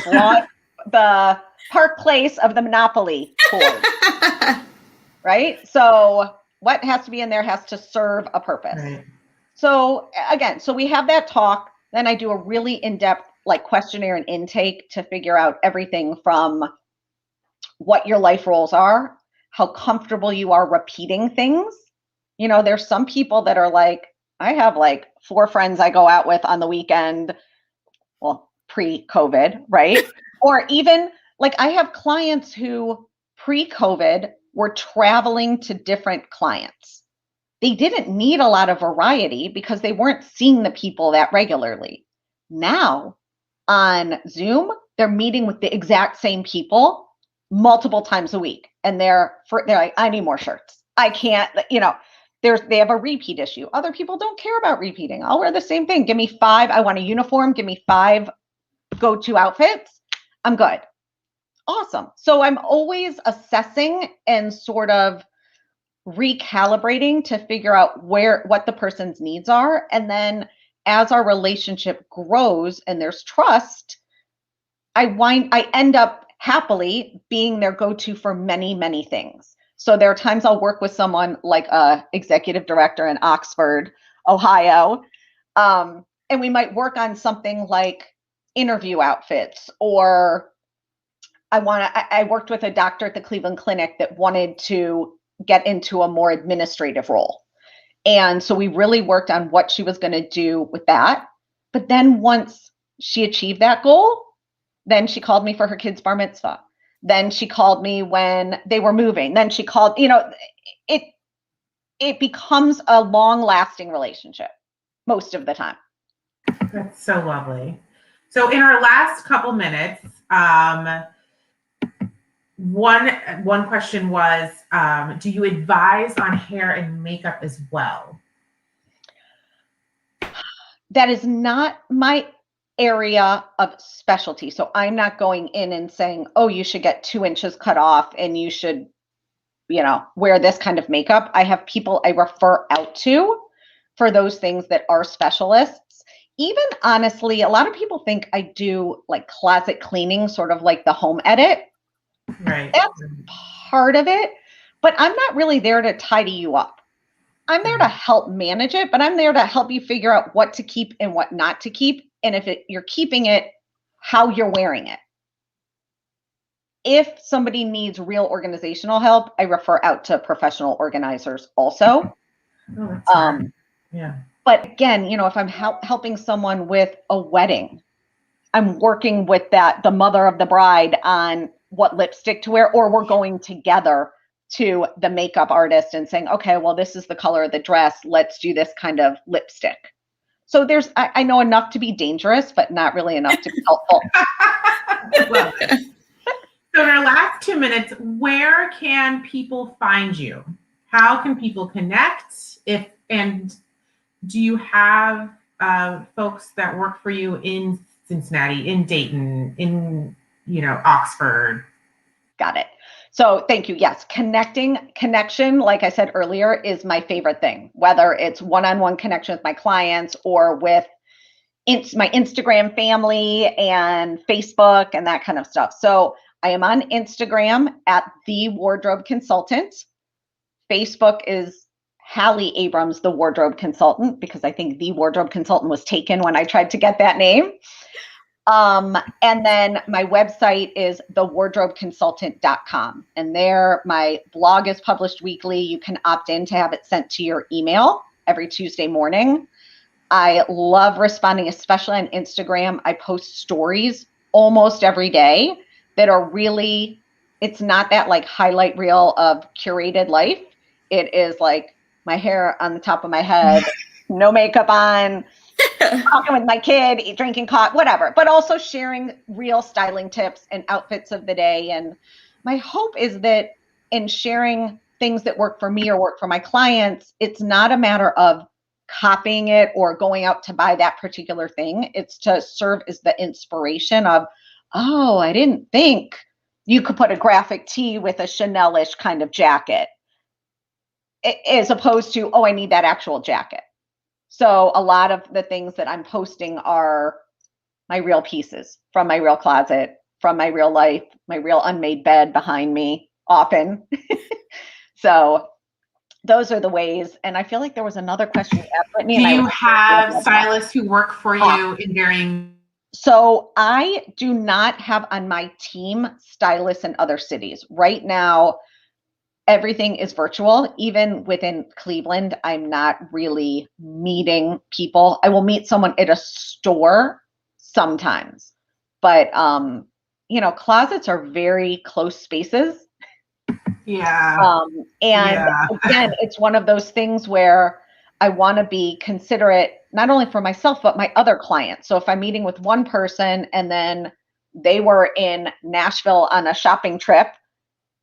S4: the Park Place of the Monopoly board. Right? So what has to be in there has to serve a purpose. Right. So again, we have that talk. Then I do a really in-depth questionnaire and intake to figure out everything from what your life roles are, how comfortable you are repeating things. There's some people that are like, I have like 4 friends I go out with on the weekend, well, pre-COVID, right? Or even like I have clients who pre-COVID were traveling to different clients. They didn't need a lot of variety because they weren't seeing the people that regularly. Now on Zoom, they're meeting with the exact same people multiple times a week. And they're like, I need more shirts. I can't, they have a repeat issue. Other people don't care about repeating. I'll wear the same thing. Give me 5. I want a uniform. Give me 5 go-to outfits. I'm good. Awesome. So I'm always assessing and sort of recalibrating to figure out what the person's needs are. And then as our relationship grows and there's trust, I end up happily being their go-to for many, many things. So there are times I'll work with someone like a executive director in Oxford, Ohio, and we might work on something like interview outfits, or I worked with a doctor at the Cleveland Clinic that wanted to get into a more administrative role. And so we really worked on what she was going to do with that. But then once she achieved that goal, then she called me for her kid's bar mitzvah. Then she called me when they were moving. Then she called, it becomes a long-lasting relationship most of the time.
S2: That's so lovely. So in our last couple minutes, one question was, do you advise on hair and makeup as well?
S4: That is not my area of specialty. So I'm not going in and saying, oh, you should get 2 inches cut off and you should, wear this kind of makeup. I have people I refer out to for those things that are specialists. Even honestly, a lot of people think I do like closet cleaning, sort of like the home edit.
S2: Right.
S4: That's part of it, but I'm not really there to tidy you up. I'm there to help manage it, but I'm there to help you figure out what to keep and what not to keep. And if you're keeping it, how you're wearing it. If somebody needs real organizational help, I refer out to professional organizers also.
S2: Oh, that's smart. Yeah.
S4: But again, if I'm helping someone with a wedding, I'm working with the mother of the bride on what lipstick to wear, or we're going together to the makeup artist and saying, okay, well, this is the color of the dress. Let's do this kind of lipstick. So I know enough to be dangerous, but not really enough to be helpful.
S2: Well, so in our last 2 minutes, where can people find you? How can people connect? And do you have folks that work for you in Cincinnati, in Dayton, in Oxford?
S4: Got it. So thank you. Yes, connection, like I said earlier, is my favorite thing, whether it's one-on-one connection with my clients or with my Instagram family and Facebook and that kind of stuff. So I am on Instagram at The Wardrobe Consultant. Facebook is Hallie Abrams, The Wardrobe Consultant, because I think The Wardrobe Consultant was taken when I tried to get that name. And then my website is thewardrobeconsultant.com. And there my blog is published weekly. You can opt in to have it sent to your email every Tuesday morning. I love responding, especially on Instagram. I post stories almost every day that are really, it's not that like highlight reel of curated life. It is like my hair on the top of my head, no makeup on, talking with my kid, drinking coffee, whatever, but also sharing real styling tips and outfits of the day. And my hope is that in sharing things that work for me or work for my clients, it's not a matter of copying it or going out to buy that particular thing. It's to serve as the inspiration of, oh, I didn't think you could put a graphic tee with a Chanel-ish kind of jacket, as opposed to, oh, I need that actual jacket. So a lot of the things that I'm posting are my real pieces from my real closet, from my real life, my real unmade bed behind me often. So those are the ways. And I feel like there was another question. Whitney,
S2: do you have stylists who work for you in varying?
S4: So I do not have on my team stylists in other cities. Right now, everything is virtual. Even within Cleveland, I'm not really meeting people. I will meet someone at a store sometimes, but closets are very close spaces.
S2: Yeah.
S4: Again, it's one of those things where I want to be considerate, not only for myself, but my other clients. So if I'm meeting with one person and then they were in Nashville on a shopping trip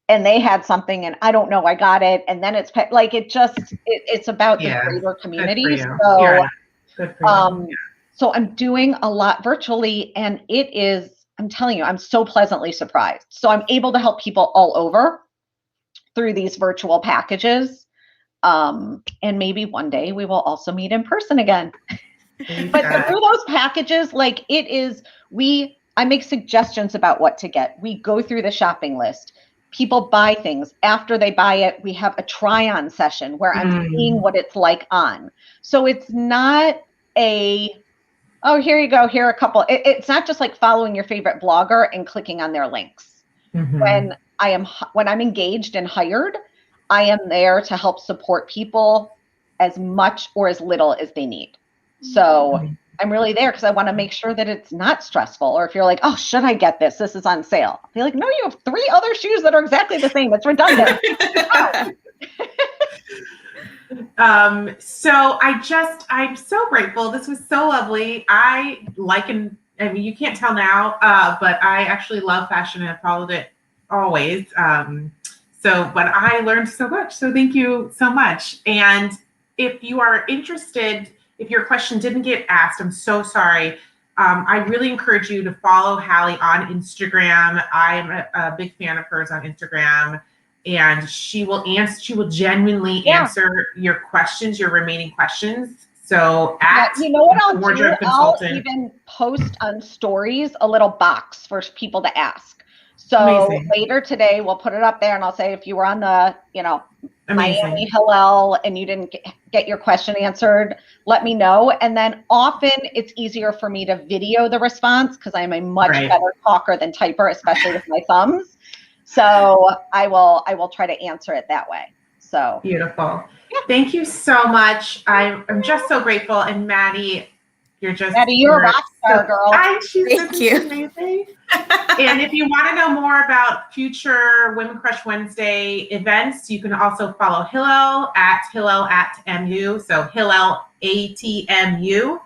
S4: and they had something and I don't know, I got it. And then it's like, it's about the greater community.
S2: Good for you. Good for you.
S4: So I'm doing a lot virtually, and I'm telling you, I'm so pleasantly surprised. So I'm able to help people all over through these virtual packages. And maybe one day we will also meet in person again. But through those packages, like I make suggestions about what to get. We go through the shopping list. People buy things. After they buy it, we have a try-on session where I'm seeing what it's like on. So it's not oh, here you go, here are a couple. It's not just like following your favorite blogger and clicking on their links. When I'm engaged and hired, I am there to help support people as much or as little as they need. So I'm really there because I want to make sure that it's not stressful. Or if you're like, oh, should I get this? This is on sale. I'll be like, no, you have 3 other shoes that are exactly the same. It's redundant.
S2: So I'm so grateful. This was so lovely. You can't tell now, but I actually love fashion and I've followed it always. But I learned so much. So thank you so much. And if you are interested, if your question didn't get asked, I'm so sorry. I really encourage you to follow Hallie on Instagram. I'm a big fan of hers on Instagram. And she will genuinely answer your questions, your remaining questions. So
S4: you know what I'll do? I'll even post on stories a little box for people to ask. So later today, we'll put it up there and I'll say, if you were on the, Miami Hillel and you didn't get your question answered, let me know. And then often it's easier for me to video the response because I'm a much better talker than typer, especially with my thumbs. So I will try to answer it that way. So
S2: beautiful. Yeah. Thank you so much. I'm just so grateful. And Maddie, you're
S4: a rock star, girl.
S2: Thank you. Amazing. And if you want to know more about future Women Crush Wednesday events, you can also follow Hillel at MU. So Hillel ATMU.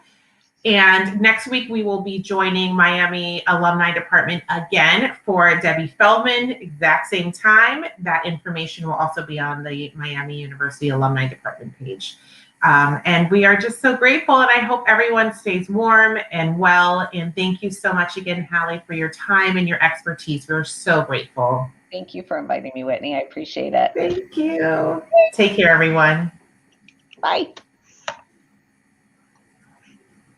S2: And next week, we will be joining Miami Alumni Department again for Debbie Feldman, exact same time. That information will also be on the Miami University Alumni Department page. And we are just so grateful, and I hope everyone stays warm and well. And thank you so much again, Hallie, for your time and your expertise. We're so grateful.
S4: Thank you for inviting me, Whitney. I appreciate it.
S2: Thank you. Take care, everyone.
S4: Bye.